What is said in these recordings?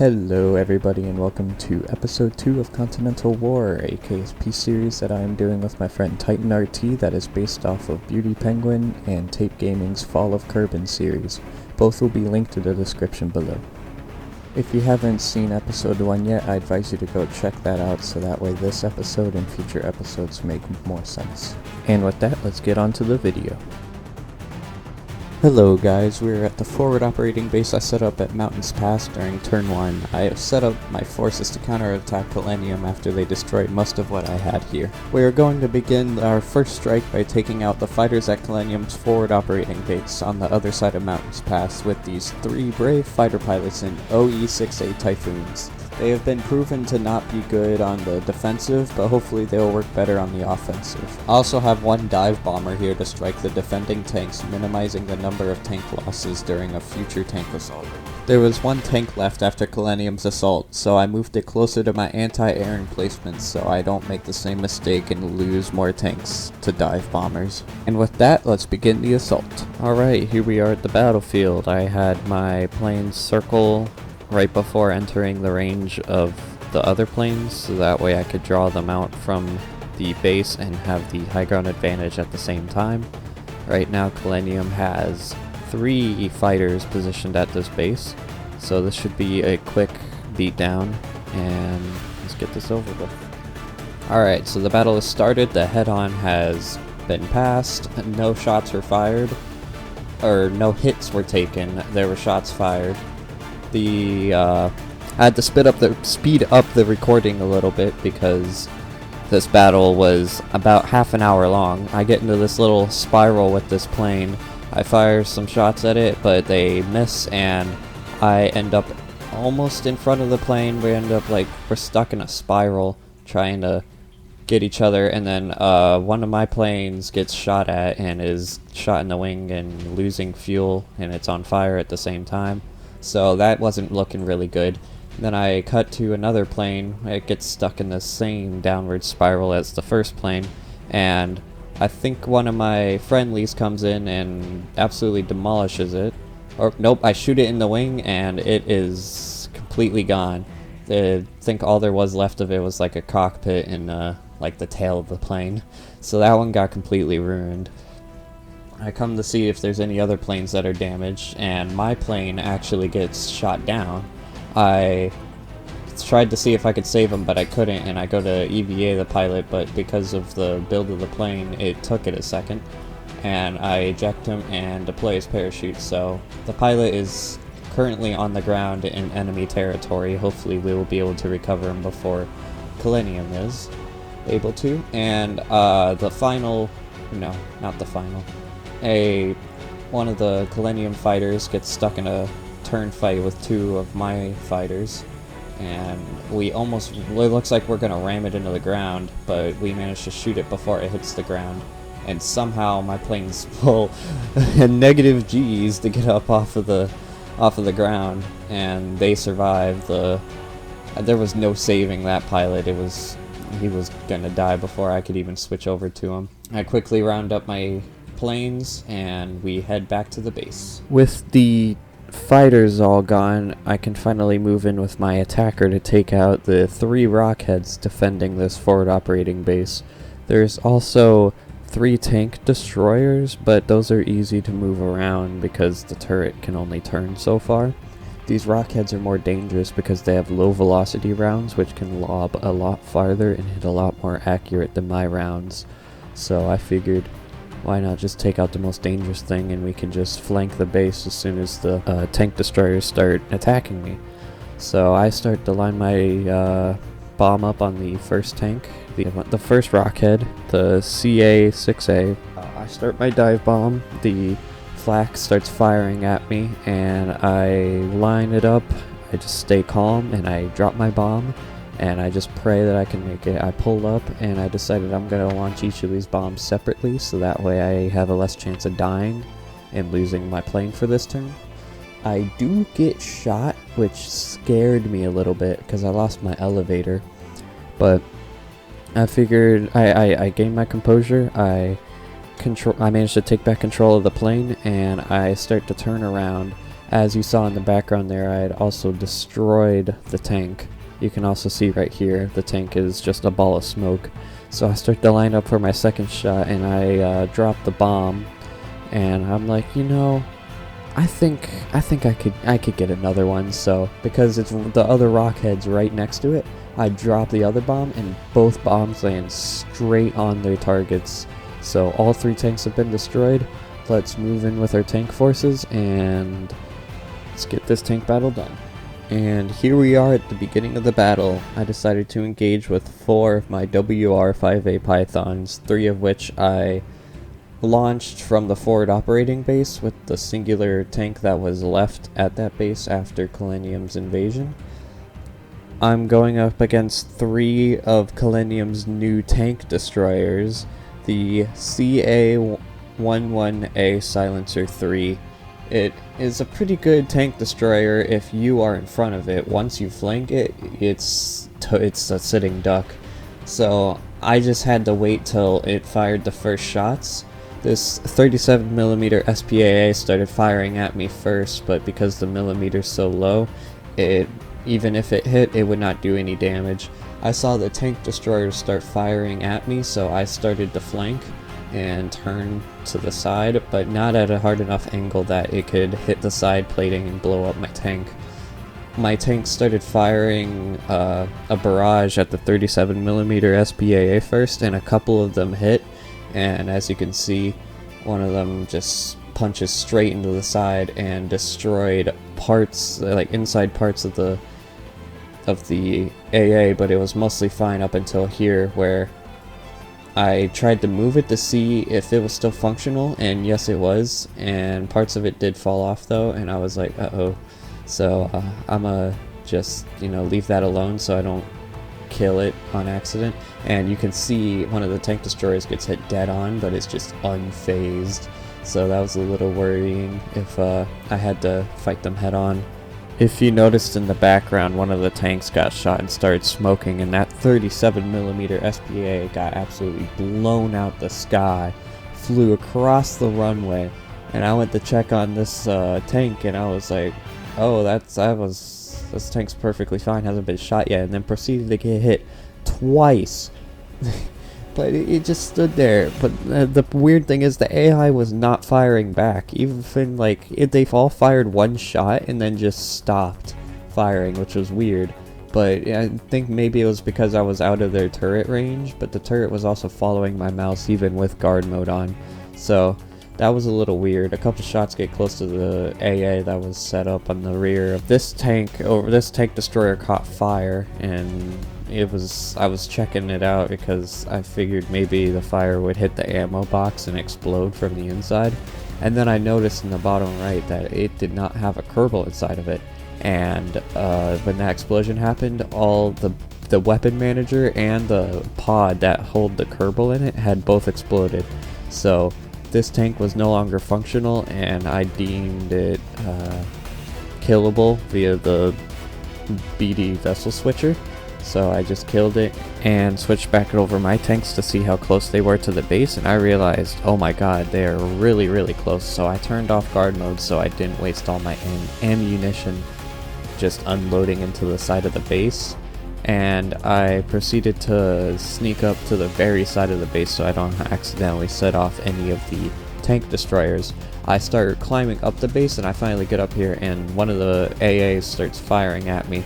Hello everybody and welcome to episode 2 of Continental War, a KSP series that I am doing with my friend Titan RT that is based off of Beauty Penguin and Tape Gaming's Fall of Kerbin series. Both will be linked in the description below. If you haven't seen episode 1 yet, I advise you to go check that out so that way this episode and future episodes make more sense. And with that, let's get on to the video. Hello guys, we're at the forward operating base I set up at Mountains Pass during turn 1. I have set up my forces to counterattack Millennium after they destroyed most of what I had here. We are going to begin our first strike by taking out the fighters at Millennium's forward operating base on the other side of Mountains Pass with these 3 brave fighter pilots in OE-6A Typhoons. They have been proven to not be good on the defensive, but hopefully they will work better on the offensive. I also have 1 dive bomber here to strike the defending tanks, minimizing the number of tank losses during a future tank assault. There was 1 tank left after Millennium's assault, so I moved it closer to my anti-air emplacements so I don't make the same mistake and lose more tanks to dive bombers. And with that, let's begin the assault. Alright, here we are at the battlefield. I had my planes circle right before entering the range of the other planes, so that way I could draw them out from the base and have the high ground advantage at the same time. Right now Millennium has 3 fighters positioned at this base, so this should be a quick beatdown, and let's get this over with. Alright, so the battle has started, the head-on has been passed, no shots were fired, or no hits were taken, there were shots fired. I had to speed up the recording a little bit because this battle was about half an hour long. I get into this little spiral with this plane. I fire some shots at it, but they miss, and I end up almost in front of the plane. We're stuck in a spiral trying to get each other, and then one of my planes gets shot at and is shot in the wing and losing fuel, and it's on fire at the same time. So that wasn't looking really good. Then I cut to another plane. It gets stuck in the same downward spiral as the first plane, and I think one of my friendlies comes in and absolutely demolishes it. Or nope, I shoot it in the wing and it is completely gone. I think all there was left of it was like a cockpit and like the tail of the plane. So that one got completely ruined. I come to see if there's any other planes that are damaged, and my plane actually gets shot down. I tried to see if I could save him, but I couldn't, and I go to EVA the pilot, but because of the build of the plane, it took it a second, and I eject him and deploy his parachute. So the pilot is currently on the ground in enemy territory. Hopefully we will be able to recover him before Millennium is able to. And one of the Millennium fighters gets stuck in a turn fight with 2 of my fighters, and it looks like we're gonna ram it into the ground, but we managed to shoot it before it hits the ground, and somehow my planes pull negative G's to get up off of the ground, and they survive. There was no saving that pilot. He was gonna die before I could even switch over to him. I quickly round up my planes and we head back to the base. With the fighters all gone, I can finally move in with my attacker to take out the 3 rockheads defending this forward operating base. There's also 3 tank destroyers, but those are easy to move around because the turret can only turn so far. These rockheads are more dangerous because they have low velocity rounds which can lob a lot farther and hit a lot more accurate than my rounds. So I figured, why not just take out the most dangerous thing and we can just flank the base as soon as the tank destroyers start attacking me. So I start to line my bomb up on the first tank, the first rockhead, the CA-6A. I start my dive bomb, the flak starts firing at me, and I line it up. I just stay calm and I drop my bomb, and I just pray that I can make it. I pull up and I decided I'm going to launch each of these bombs separately so that way I have a less chance of dying and losing my plane for this turn. I do get shot, which scared me a little bit because I lost my elevator, but I figured I gained my composure. I managed to take back control of the plane, and I start to turn around As you saw in the background there, I had also destroyed the tank. You can also see right here, the tank is just a ball of smoke. So I start to line up for my second shot, and I drop the bomb, and I'm like, you know, I think I could get another one. So because it's the other rock heads right next to it, I drop the other bomb, and both bombs land straight on their targets. So all 3 tanks have been destroyed. Let's move in with our tank forces and let's get this tank battle done. And here we are at the beginning of the battle. I decided to engage with 4 of my WR-5A Pythons, 3 of which I launched from the forward operating base with the singular tank that was left at that base after Kalenium's invasion. I'm going up against 3 of Kalenium's new tank destroyers, the CA-11A Silencer 3. It is a pretty good tank destroyer if you are in front of it. Once you flank it, it's a sitting duck. So I just had to wait till it fired the first shots. This 37mm SPAA started firing at me first, but because the millimeter's so low, even if it hit, it would not do any damage. I saw the tank destroyers start firing at me, so I started to flank and turn to the side, but not at a hard enough angle that it could hit the side plating and blow up my tank. My tank started firing a barrage at the 37mm SPAA first, and a couple of them hit, and as you can see, one of them just punches straight into the side and destroyed parts, like inside parts of the AA, but it was mostly fine up until here, where I tried to move it to see if it was still functional, and yes it was, and parts of it did fall off though, and I was like, uh-oh. So I'ma just, you know, leave that alone so I don't kill it on accident. And you can see one of the tank destroyers gets hit dead on, but it's just unfazed. So that was a little worrying if I had to fight them head on. If you noticed in the background, one of the tanks got shot and started smoking, and that 37mm SPA got absolutely blown out the sky, flew across the runway, and I went to check on this tank, and I was like, oh, this tank's perfectly fine, hasn't been shot yet, and then proceeded to get hit twice. But it just stood there. But the weird thing is the AI was not firing back. Even like they all fired one shot and then just stopped firing, which was weird. But I think maybe it was because I was out of their turret range, but the turret was also following my mouse even with guard mode on. So that was a little weird. A couple shots get close to the AA that was set up on the rear of this tank. This tank destroyer caught fire, and I was checking it out because I figured maybe the fire would hit the ammo box and explode from the inside. And then I noticed in the bottom right that it did not have a Kerbal inside of it. And when that explosion happened, all the weapon manager and the pod that hold the Kerbal in it had both exploded. So this tank was no longer functional, and I deemed it killable via the BD vessel switcher. So I just killed it and switched back over my tanks to see how close they were to the base, and I realized, oh my god, they are really, really close. So I turned off guard mode so I didn't waste all my ammunition just unloading into the side of the base, and I proceeded to sneak up to the very side of the base so I don't accidentally set off any of the tank destroyers. I start climbing up the base, and I finally get up here, and one of the AAs starts firing at me.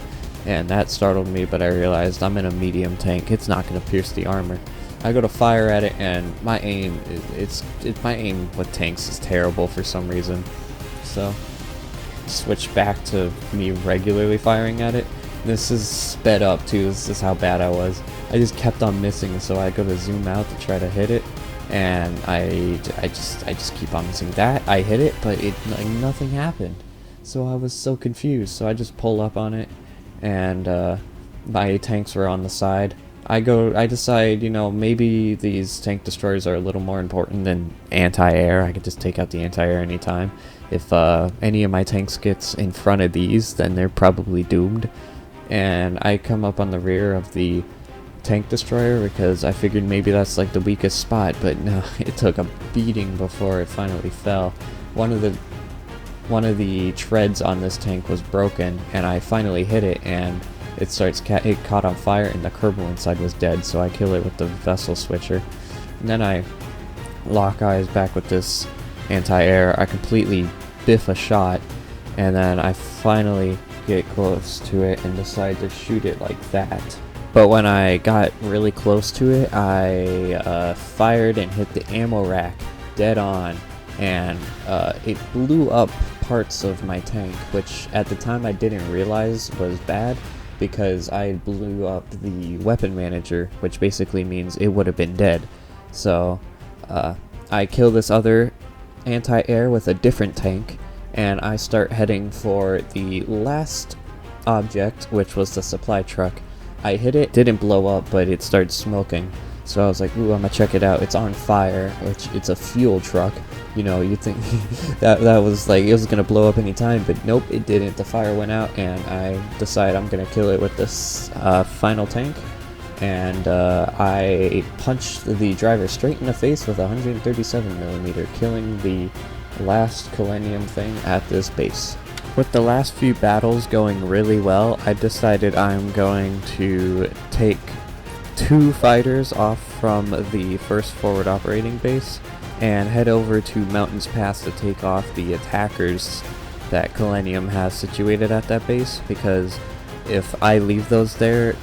And that startled me, but I realized I'm in a medium tank. It's not going to pierce the armor. I go to fire at it, and my aim, my aim with tanks is terrible for some reason. So, switch back to me regularly firing at it. This is sped up too. This is how bad I was. I just kept on missing, so I go to zoom out to try to hit it, and I just keep on missing that. I hit it, but like nothing happened. So I was so confused. So I just pull up on it, and my tanks were on the side. I decide, you know, maybe these tank destroyers are a little more important than anti-air. I could just take out the anti-air anytime. If any of my tanks gets in front of these, then they're probably doomed. And I come up on the rear of the tank destroyer because I figured maybe that's like the weakest spot, but no, it took a beating before it finally fell. One of the one of the treads on this tank was broken, and I finally hit it, and it caught on fire, and the kerbal inside was dead, so I kill it with the vessel switcher. And then I lock eyes back with this anti-air. I completely biff a shot, and then I finally get close to it and decide to shoot it like that. But when I got really close to it, I fired and hit the ammo rack dead on, and it blew up parts of my tank, which at the time I didn't realize was bad, because I blew up the weapon manager, which basically means it would have been dead. So I kill this other anti-air with a different tank, and I start heading for the last object, which was the supply truck. I hit it, didn't blow up, but it started smoking. So I was like, ooh, I'm gonna check it out. It's on fire, which it's a fuel truck. You know, you think that was like, it was gonna blow up any time, but nope, it didn't. The fire went out, and I decide I'm gonna kill it with this final tank. And I punched the driver straight in the face with a 137mm, killing the last Millennium thing at this base. With the last few battles going really well, I decided I'm going to take 2 fighters off from the first forward operating base and head over to Mountains Pass to take off the attackers that Millennium has situated at that base, because if I leave those there,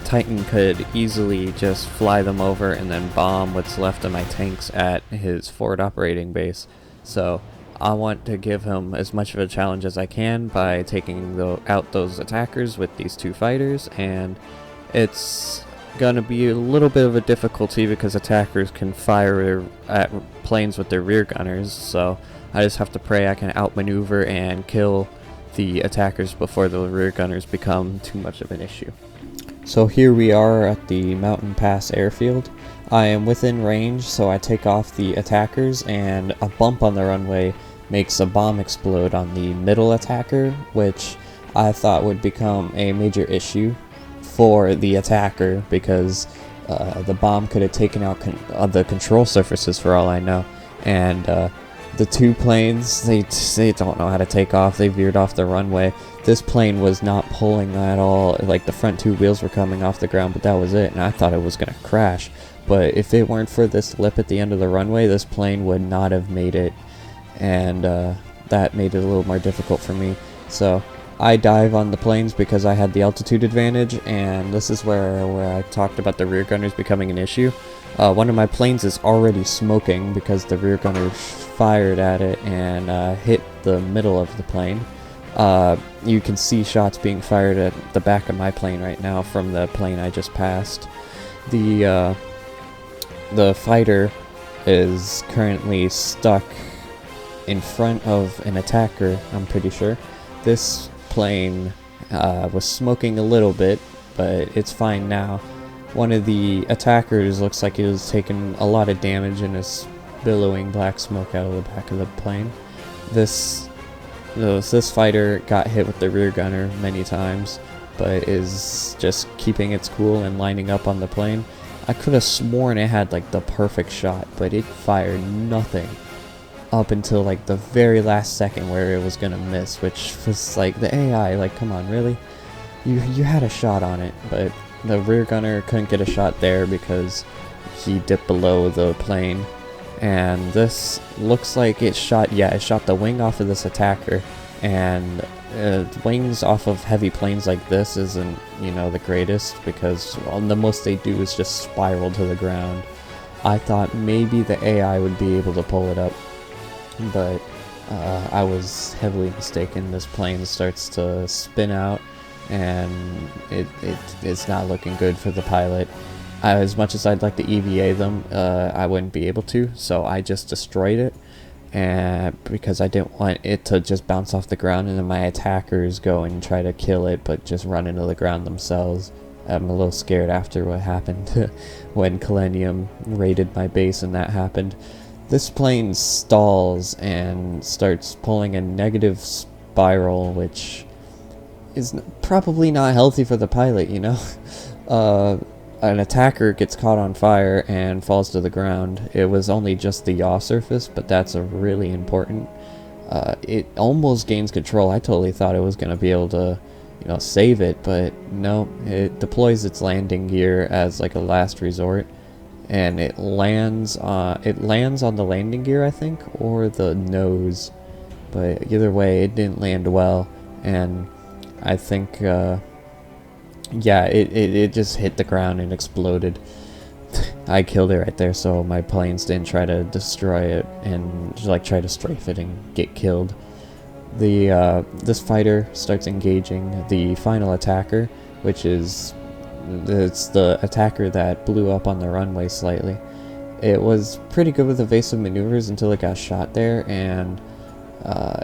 Titan could easily just fly them over and then bomb what's left of my tanks at his forward operating base. So I want to give him as much of a challenge as I can by taking out those attackers with these 2 fighters, and it's gonna be a little bit of a difficulty because attackers can fire at planes with their rear gunners, so I just have to pray I can outmaneuver and kill the attackers before the rear gunners become too much of an issue. So here we are at the Mountain Pass airfield. I am within range, so I take off the attackers, and a bump on the runway makes a bomb explode on the middle attacker, which I thought would become a major issue for the attacker, because the bomb could have taken out the control surfaces for all I know. And the 2 planes, they don't know how to take off. They veered off the runway. This plane was not pulling at all. Like, the front 2 wheels were coming off the ground, but that was it, and I thought it was going to crash. But if it weren't for this lip at the end of the runway, this plane would not have made it, and that made it a little more difficult for me. So I dive on the planes because I had the altitude advantage, and this is where I talked about the rear gunners becoming an issue. One of my planes is already smoking because the rear gunner fired at it and hit the middle of the plane. You can see shots being fired at the back of my plane right now from the plane I just passed. The fighter is currently stuck in front of an attacker, I'm pretty sure. This plane was smoking a little bit, but it's fine now. One of the attackers looks like he was taking a lot of damage and is billowing black smoke out of the back of the plane. This fighter got hit with the rear gunner many times, but is just keeping its cool and lining up on the plane. I could have sworn it had like the perfect shot, but it fired nothing up until like the very last second where it was gonna miss, which was like the AI, like, come on, really? You had a shot on it, but the rear gunner couldn't get a shot there because he dipped below the plane. And this looks like it shot the wing off of this attacker, and wings off of heavy planes like this isn't, the greatest, because the most they do is just spiral to the ground. I thought maybe the AI would be able to pull it up, but I was heavily mistaken. This plane starts to spin out, and it's not looking good for the pilot. As much as I'd like to EVA them, I wouldn't be able to, so I just destroyed it, and because I didn't want it to just bounce off the ground and then my attackers go and try to kill it but just run into the ground themselves. I'm a little scared after what happened when Millennium raided my base and that happened. This plane stalls and starts pulling a negative spiral, which is probably not healthy for the pilot, An attacker gets caught on fire and falls to the ground. It was only just the yaw surface, but that's a really important. it almost gains control. I totally thought it was going to be able to, save it, but no, it deploys its landing gear as like a last resort, and it lands on the landing gear, I think, or the nose, but either way, it didn't land well, and I think, yeah, it just hit the ground and exploded. I killed it right there, so my planes didn't try to destroy it and just, like, try to strafe it and get killed. This fighter starts engaging the final attacker, which is it's the attacker that blew up on the runway slightly. It was pretty good with evasive maneuvers until it got shot there, and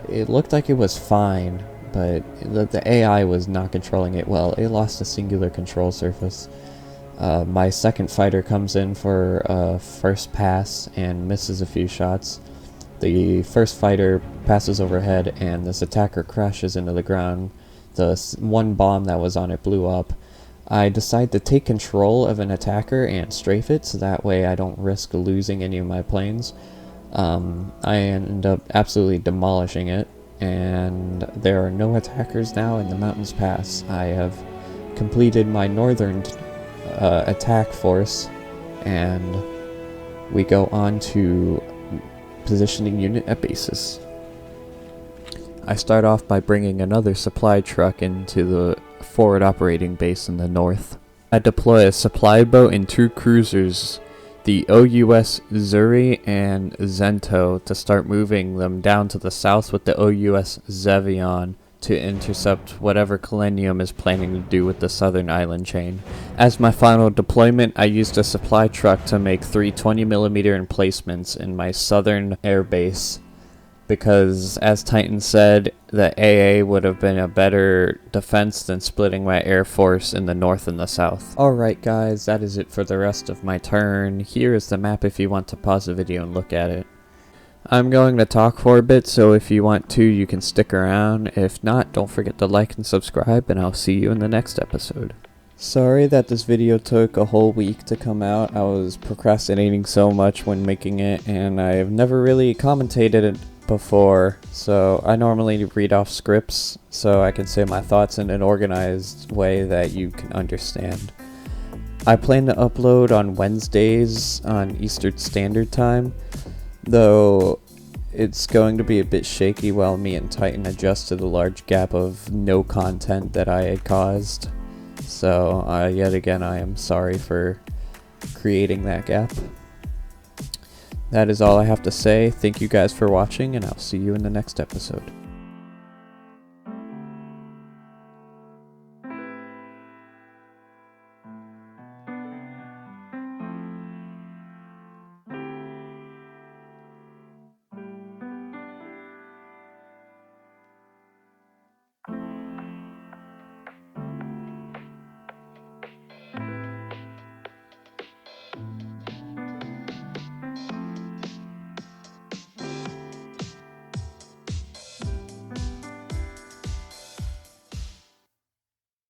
it looked like it was fine, but the AI was not controlling it well. It lost a singular control surface. My second fighter comes in for a first pass and misses a few shots. The first fighter passes overhead and this attacker crashes into the ground. The one bomb that was on it blew up. I decide to take control of an attacker and strafe it, so that way I don't risk losing any of my planes. I end up absolutely demolishing it, and there are no attackers now in the Mountains Pass. I have completed my northern attack force, and we go on to positioning unit at bases. I start off by bringing another supply truck into the forward operating base in the north. I deploy a supply boat and 2 cruisers, the OUS Zuri and Zento, to start moving them down to the south with the OUS Zevion to intercept whatever Millennium is planning to do with the southern island chain. As my final deployment, I used a supply truck to make 3 20mm emplacements in my southern airbase, because, as Titan said, the AA would have been a better defense than splitting my air force in the north and the south. Alright guys, that is it for the rest of my turn. Here is the map if you want to pause the video and look at it. I'm going to talk for a bit, so if you want to, you can stick around. If not, don't forget to like and subscribe, and I'll see you in the next episode. Sorry that this video took a whole week to come out. I was procrastinating so much when making it, and I've never really commentated it before, so I normally read off scripts so I can say my thoughts in an organized way that you can understand. I plan to upload on Wednesdays on Eastern Standard Time, though it's going to be a bit shaky while me and Titan adjust to the large gap of no content that I had caused. So yet again, I am sorry for creating that gap. That is all I have to say. Thank you guys for watching, and I'll see you in the next episode.